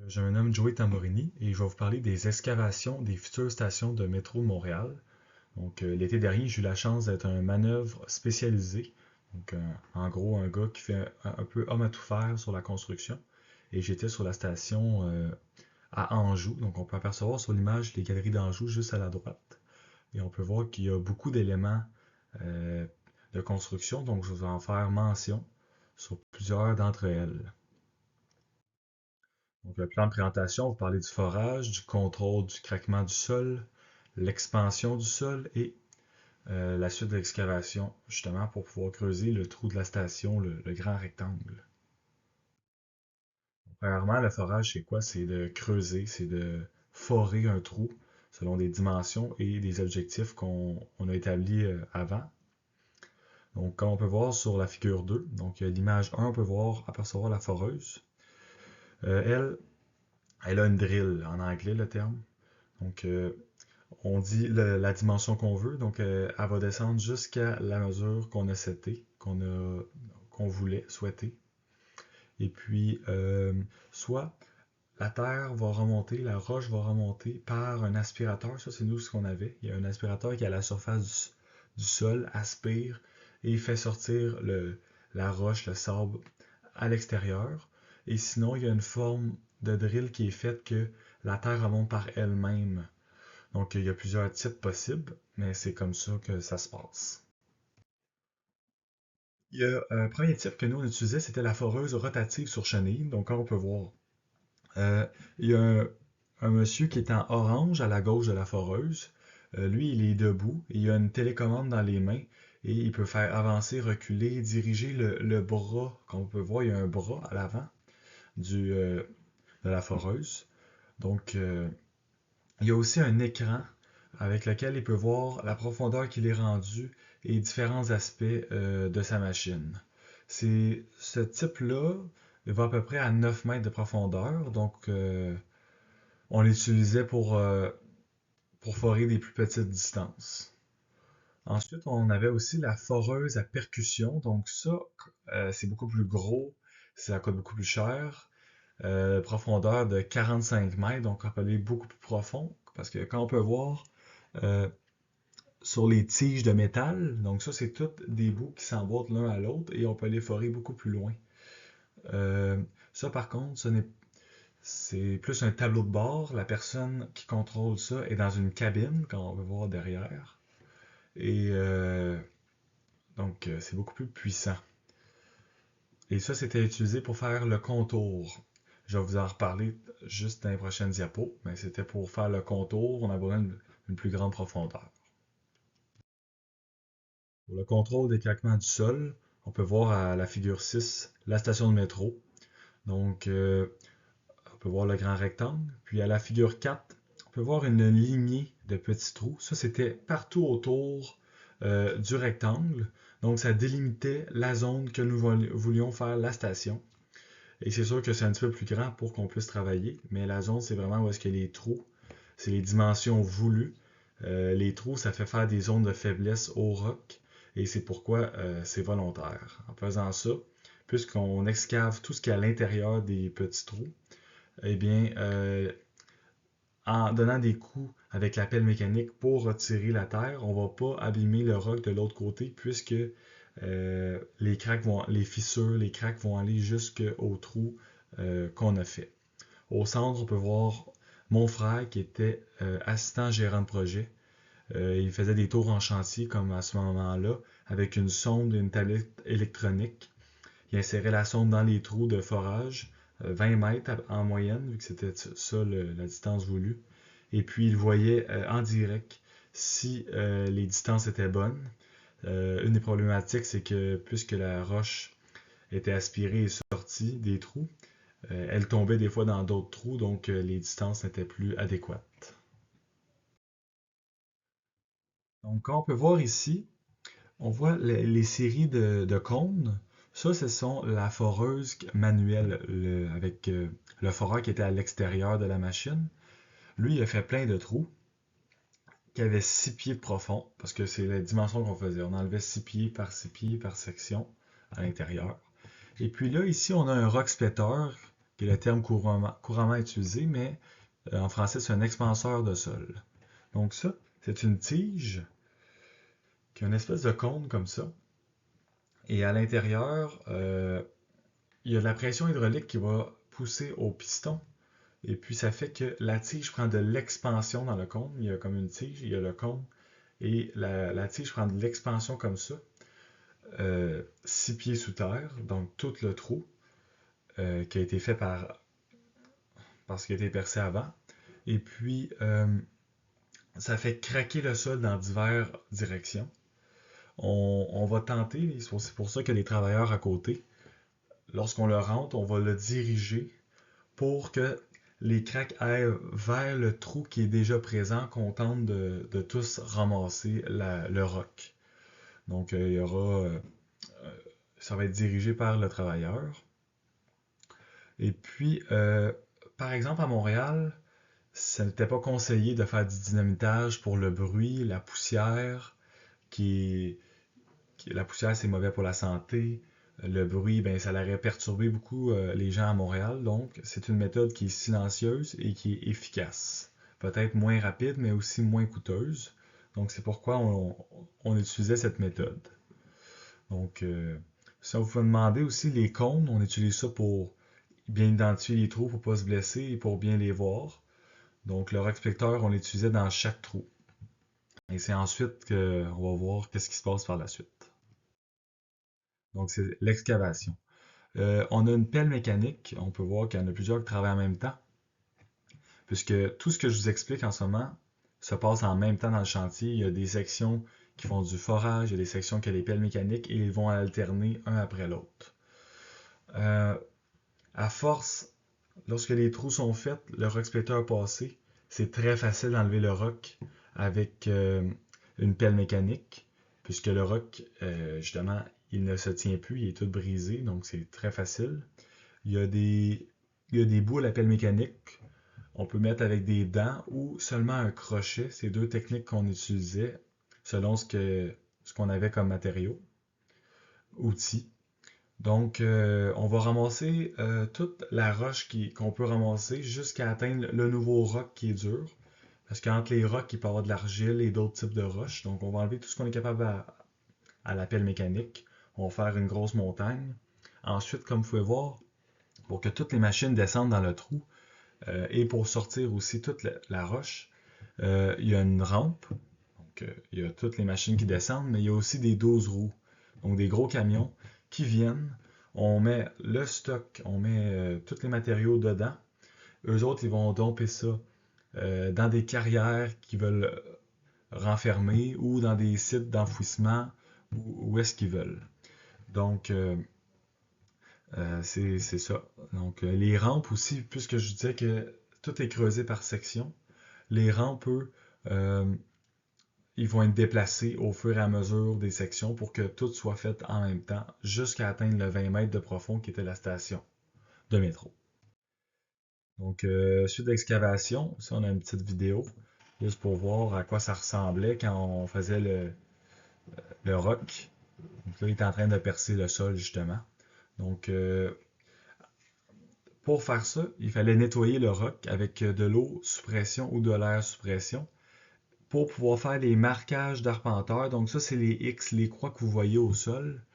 Je me nomme Joey Tamborini et je vais vous parler des excavations des futures stations de métro de Montréal. L'été dernier, j'ai eu la chance d'être un manœuvre spécialisé. En gros, un gars qui fait un peu homme à tout faire sur la construction. Et j'étais sur la station à Anjou. Donc, on peut apercevoir sur l'image les galeries d'Anjou juste à la droite. Et on peut voir qu'il y a beaucoup d'éléments euh, de construction. Donc, je vais en faire mention sur plusieurs d'entre elles. Donc, le plan de présentation, vous parlez du forage, du contrôle du craquement du sol, l'expansion du sol et la suite de l'excavation, justement, pour pouvoir creuser le trou de la station, le grand rectangle. Premièrement, le forage, c'est quoi? C'est de creuser, c'est de forer un trou selon des dimensions et des objectifs qu'on a établis avant. Donc, comme on peut voir sur la figure 2, donc l'image 1, on peut apercevoir la foreuse. Elle, elle a une drill, en anglais le terme. Donc, on dit la dimension qu'on veut. Donc, elle va descendre jusqu'à la mesure qu'on a setée, qu'on voulait, souhaiter. Et puis, soit la terre va remonter, la roche va remonter par un aspirateur. Ça, c'est nous ce qu'on avait. Il y a un aspirateur qui, à la surface du sol, aspire et fait sortir la roche, le sable à l'extérieur. Et sinon, il y a une forme de drill qui est faite que la terre remonte par elle-même. Donc, il y a plusieurs types possibles, mais c'est comme ça que ça se passe. Il y a un premier type que nous on utilisait, c'était la foreuse rotative sur chenille. Donc, comme on peut voir, euh, il y a un monsieur qui est en orange à la gauche de la foreuse. Lui, il est debout, et il a une télécommande dans les mains et il peut faire avancer, reculer, diriger le bras. Comme on peut voir, il y a un bras à l'avant de la foreuse. Donc, il y a aussi un écran avec lequel il peut voir la profondeur qu'il est rendu et différents aspects de sa machine. Ce type-là va à peu près à 9 mètres de profondeur, donc on l'utilisait pour forer des plus petites distances. Ensuite, on avait aussi la foreuse à percussion, donc ça, c'est beaucoup plus gros, ça coûte beaucoup plus cher. Profondeur de 45 mètres, donc on peut aller beaucoup plus profond, parce que quand on peut voir, euh, sur les tiges de métal. Donc ça, c'est tous des bouts qui s'emboîtent l'un à l'autre et on peut les forer beaucoup plus loin. Euh, Ça, par contre, c'est plus un tableau de bord. La personne qui contrôle ça est dans une cabine, comme on peut voir derrière. Et c'est beaucoup plus puissant. Et ça, c'était utilisé pour faire le contour. Je vais vous en reparler juste dans les prochaines diapos, mais c'était pour faire le contour, on a besoin d'une plus grande profondeur. Pour le contrôle des craquements du sol, on peut voir à la figure 6 la station de métro. Donc, on peut voir le grand rectangle. Puis à la figure 4, on peut voir une lignée de petits trous. Ça, c'était partout autour du rectangle. Donc, ça délimitait la zone que nous voulions faire la station. Et c'est sûr que c'est un petit peu plus grand pour qu'on puisse travailler, mais la zone, c'est vraiment où est-ce que les trous, c'est les dimensions voulues. Les trous, ça fait faire des zones de faiblesse au roc, et c'est pourquoi c'est volontaire. En faisant ça, puisqu'on excave tout ce qui est à l'intérieur des petits trous, eh bien, en donnant des coups avec la pelle mécanique pour retirer la terre, on ne va pas abîmer le roc de l'autre côté, puisque les fissures, les craques vont aller jusqu'au trou qu'on a fait. Au centre, on peut voir mon frère qui était assistant gérant de projet. Il faisait des tours en chantier comme à ce moment-là, avec une sonde et une tablette électronique. Il insérait la sonde dans les trous de forage, 20 mètres en moyenne, vu que c'était ça la distance voulue. Et puis il voyait en direct si les distances étaient bonnes. Une des problématiques, c'est que puisque la roche était aspirée et sortie des trous, elle tombait des fois dans d'autres trous, donc les distances n'étaient plus adéquates. Donc, quand on peut voir ici, on voit les séries de cônes. Ça, ce sont la foreuse manuelle avec le foreur qui était à l'extérieur de la machine. Lui, il a fait plein de trous qui avaient 6 pieds de profond, parce que c'est la dimension qu'on faisait. On enlevait 6 pieds par section à l'intérieur. Et puis là, ici, on a un rock splitter qui est le terme couramment utilisé, mais en français, c'est un expanseur de sol. Donc ça, c'est une tige qui a une espèce de cône comme ça. Et à l'intérieur, il y a de la pression hydraulique qui va pousser au piston. Et puis ça fait que la tige prend de l'expansion dans le cône. Il y a comme une tige, il y a le cône. Et la tige prend de l'expansion comme ça, 6 pieds sous terre, donc tout le trou qui a été fait parce qu'il a été percé avant. Et puis, ça fait craquer le sol dans diverses directions. On va tenter, c'est pour ça qu'il y a des travailleurs à côté. Lorsqu'on le rentre, on va le diriger pour que les craques aillent vers le trou qui est déjà présent, qu'on tente de tous ramasser le roc. Donc, il y aura, ça va être dirigé par le travailleur. Et puis, par exemple, à Montréal, ça n'était pas conseillé de faire du dynamitage pour le bruit, la poussière, la poussière c'est mauvais pour la santé. Le bruit, ben, ça l'aurait perturbé beaucoup les gens à Montréal. Donc, c'est une méthode qui est silencieuse et qui est efficace. Peut-être moins rapide, mais aussi moins coûteuse. Donc, c'est pourquoi on utilisait cette méthode. Donc, si on vous demandez aussi les cônes, on utilise ça pour bien identifier les trous pour ne pas se blesser et pour bien les voir. Donc, le rock-specteur, on l'utilisait dans chaque trou. Et c'est ensuite qu'on va voir qu'est-ce qui se passe par la suite. Donc, c'est l'excavation. On a une pelle mécanique. On peut voir qu'il y en a plusieurs qui travaillent en même temps. Puisque tout ce que je vous explique en ce moment se passe en même temps dans le chantier. Il y a des sections qui font du forage, il y a des sections qui ont des pelles mécaniques et ils vont alterner un après l'autre. À force, lorsque les trous sont faits, le rock splitter passé, c'est très facile d'enlever le roc avec une pelle mécanique, puisque le roc, justement, il ne se tient plus, il est tout brisé, donc c'est très facile. Il y a des bouts à la pelle mécanique, on peut mettre avec des dents ou seulement un crochet, c'est deux techniques qu'on utilisait selon ce qu'on avait comme matériaux, outils. Donc, on va ramasser toute la roche qu'on peut ramasser jusqu'à atteindre le nouveau roc qui est dur. Parce qu'entre les rocs, il peut y avoir de l'argile et d'autres types de roches. Donc, on va enlever tout ce qu'on est capable à la pelle mécanique. On va faire une grosse montagne. Ensuite, comme vous pouvez voir, pour que toutes les machines descendent dans le trou et pour sortir aussi toute la roche, il y a une rampe. Donc, il y a toutes les machines qui descendent, mais il y a aussi des 12 roues. Donc, des gros camions qui viennent. On met le stock, on met tous les matériaux dedans. Eux autres, ils vont domper ça dans des carrières qu'ils veulent renfermer ou dans des sites d'enfouissement où est-ce qu'ils veulent. Donc, c'est ça. Donc, les rampes aussi, puisque je disais que tout est creusé par section, les rampes, eux, ils vont être déplacés au fur et à mesure des sections pour que tout soit fait en même temps jusqu'à atteindre le 20 mètres de profond qui était la station de métro. Donc, suite d'excavation, ici on a une petite vidéo juste pour voir à quoi ça ressemblait quand on faisait le roc. Donc là, il est en train de percer le sol justement. Donc, pour faire ça, il fallait nettoyer le roc avec de l'eau sous pression ou de l'air sous pression pour pouvoir faire les marquages d'arpenteur. Donc ça, c'est les X, les croix que vous voyez au sol.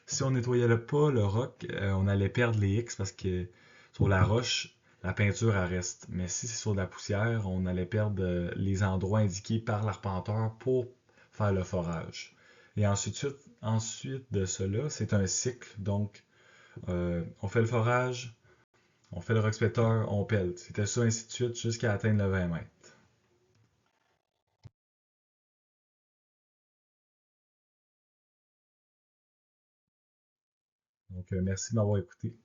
Si on nettoyait pas le roc, on allait perdre les X parce que sur la roche, la peinture elle reste. Mais si c'est sur de la poussière, on allait perdre les endroits indiqués par l'arpenteur pour faire le forage. Et ensuite de cela, c'est un cycle. Donc, on fait le forage, on fait le rock splitter, on pèle. C'était ça, ainsi de suite, jusqu'à atteindre le 20 mètres. Donc, merci de m'avoir écouté.